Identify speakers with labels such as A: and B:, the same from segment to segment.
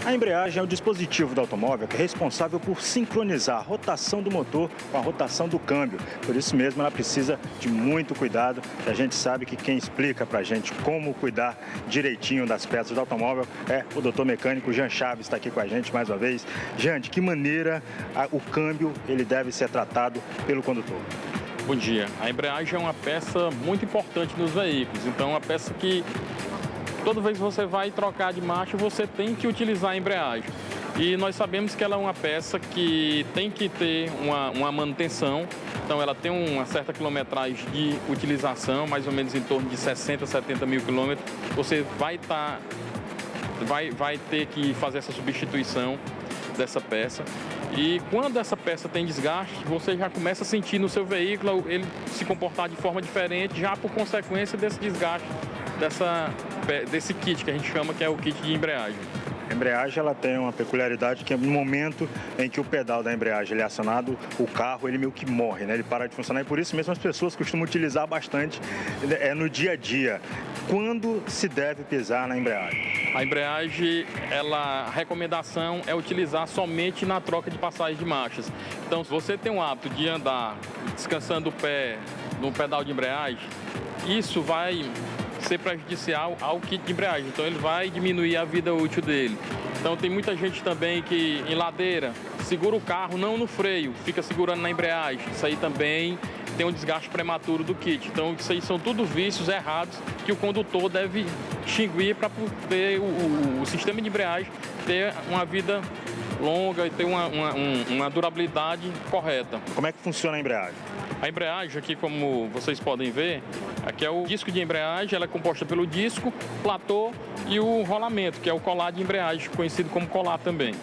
A: A embreagem é o dispositivo do automóvel que é responsável por sincronizar a rotação do motor com a rotação do câmbio. Por isso mesmo, ela precisa de muito cuidado. E a gente sabe que quem explica para a gente como cuidar direitinho das peças do automóvel é o doutor mecânico Jean Chaves, está aqui com a gente mais uma vez. Jean, de que maneira o câmbio ele deve ser tratado pelo condutor?
B: Bom dia. A embreagem é uma peça muito importante nos veículos. Então, é uma peça que toda vez que você vai trocar de marcha, você tem que utilizar a embreagem. E nós sabemos que ela é uma peça que tem que ter uma manutenção. Então, ela tem uma certa quilometragem de utilização, mais ou menos em torno de 60, 70 mil quilômetros. Você vai ter que fazer essa substituição dessa peça. E quando essa peça tem desgaste, você já começa a sentir no seu veículo ele se comportar de forma diferente, já por consequência desse desgaste desse kit que a gente chama que é o kit de embreagem.
A: A embreagem ela tem uma peculiaridade que no momento em que o pedal da embreagem ele é acionado, o carro ele meio que morre, né? Ele para de funcionar e por isso mesmo as pessoas costumam utilizar bastante no dia a dia. Quando se deve pisar na embreagem?
B: A embreagem, a recomendação é utilizar somente na troca de passagem de marchas. Então, se você tem o hábito de andar descansando o pé no pedal de embreagem, isso vai ser prejudicial ao kit de embreagem. Então, ele vai diminuir a vida útil dele. Então, tem muita gente também que, em ladeira, segura o carro não no freio, fica segurando na embreagem. Isso aí também tem um desgaste prematuro do kit. Então, isso aí são tudo vícios errados que o condutor deve extinguir para poder o sistema de embreagem ter uma vida longa e ter uma durabilidade correta.
A: Como é que funciona a embreagem?
B: A embreagem aqui, como vocês podem ver, aqui é o disco de embreagem, ela é composta pelo disco, platô e o rolamento, que é o colar de embreagem, conhecido como colar também.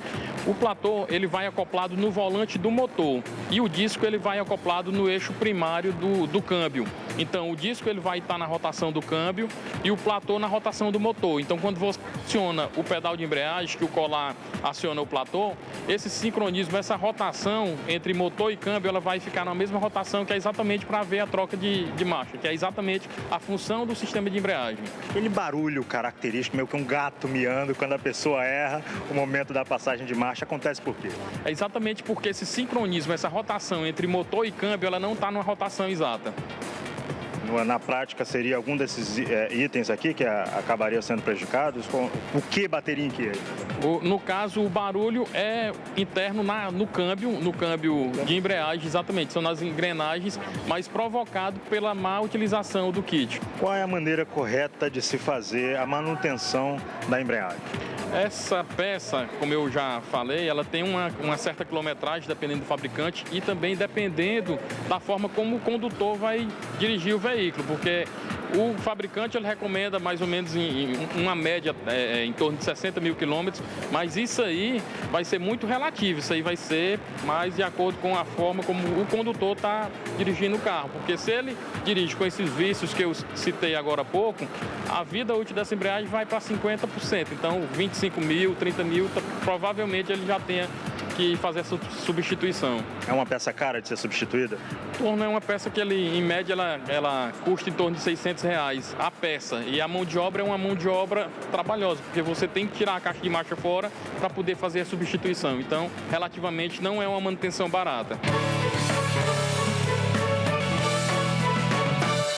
B: O platô ele vai acoplado no volante do motor e o disco ele vai acoplado no eixo primário do câmbio. Então o disco ele vai estar na rotação do câmbio e o platô na rotação do motor. Então quando você aciona o pedal de embreagem, que o colar aciona o platô, esse sincronismo, essa rotação entre motor e câmbio, ela vai ficar na mesma rotação, que é exatamente para ver a troca de marcha, que é exatamente a função do sistema de embreagem.
A: Aquele barulho característico, meio que um gato miando quando a pessoa erra o momento da passagem de marcha, acontece por quê?
B: É exatamente porque esse sincronismo, essa rotação entre motor e câmbio, ela não está numa rotação exata.
A: Na prática, seria algum desses itens aqui que acabaria sendo prejudicados? O que bateria em que?
B: No caso, o barulho é interno no câmbio de embreagem, exatamente. São nas engrenagens, mas provocado pela má utilização do kit.
A: Qual é a maneira correta de se fazer a manutenção da embreagem?
B: Essa peça, como eu já falei, ela tem uma certa quilometragem, dependendo do fabricante e também dependendo da forma como o condutor vai dirigir o veículo, porque o fabricante ele recomenda mais ou menos em uma média em torno de 60 mil quilômetros, mas isso aí vai ser muito relativo, isso aí vai ser mais de acordo com a forma como o condutor está dirigindo o carro, porque se ele dirige com esses vícios que eu citei agora há pouco, a vida útil dessa embreagem vai para 50%, então 25 mil, 30 mil, provavelmente ele já tenha que fazer essa substituição.
A: É uma peça cara de ser substituída?
B: É uma peça que em média ela custa em torno de R$600 a peça, e a mão de obra é uma mão de obra trabalhosa, porque você tem que tirar a caixa de marcha fora para poder fazer a substituição, então relativamente não é uma manutenção barata.